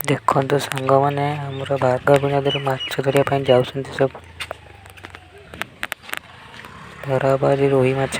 देखो सांग मैंने आमर भार्गवी नदी माछ धरिया जाऊँ सब धरा बाजी रोही माछ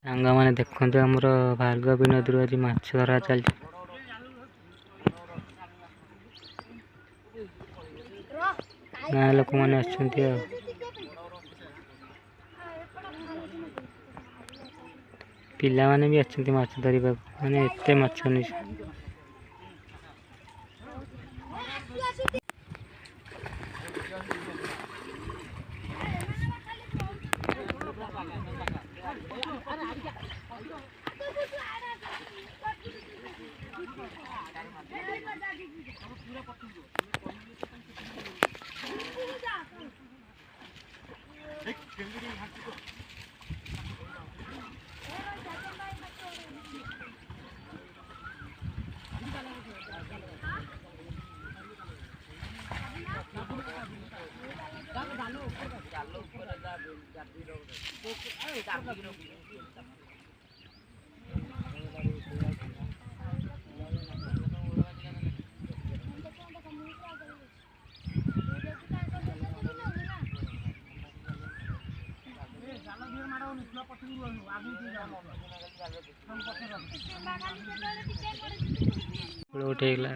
सांग मैंने देखते आमर भार्गवी नदी आज माछ धरा चलती गाँ लोक मैंने पिला माने भी अच्छा माछ धरवा माने एत माछ नहीं उठेगा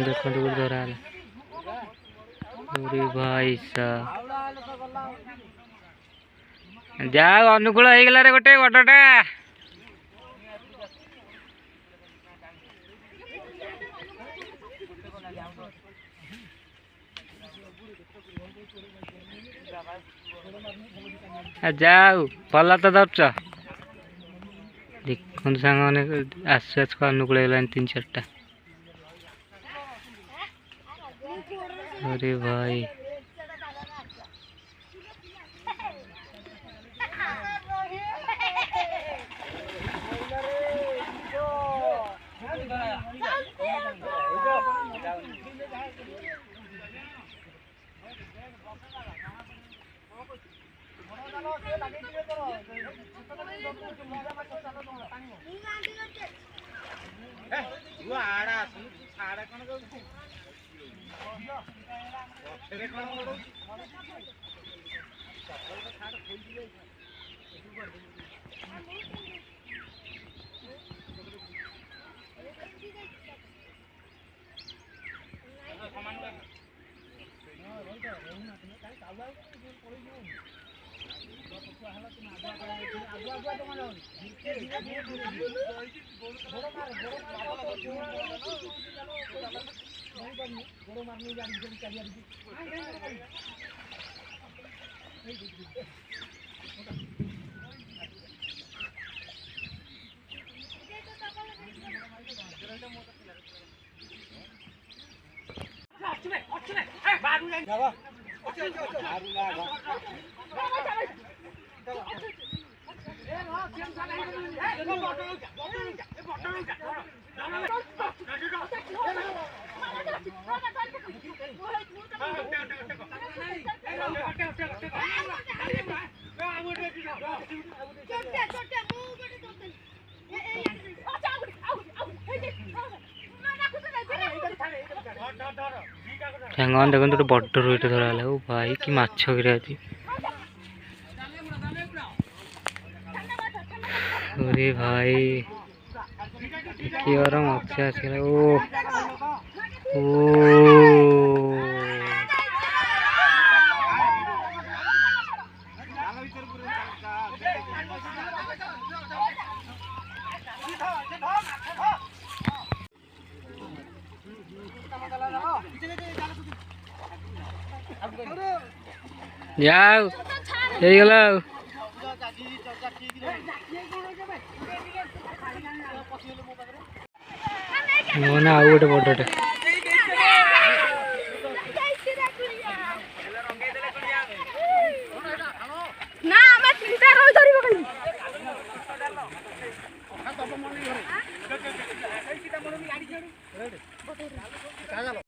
देखो धरा भाई जा अनुकूल हो गला रे गोटे बड़टा जाऊ पला तो दौच देखो सांग मैंने आस अनुकूल हो 3-4टा अरे भाई ସାଙ୍ଗମାନେ ଦେଖନ୍ତୁ ଗୋଟେ ବଡ଼ ରୋହିଟେ ଧରା ହେଲା। ଓ ଭାଇ କି ମାଛ କିରେ ଅଛି। अरे भाई देखिए और मच्छी आसगला। ओ जाओ ये गला मोना आउ गोटे बड़टे ना हमें चिंता रोई धरिबो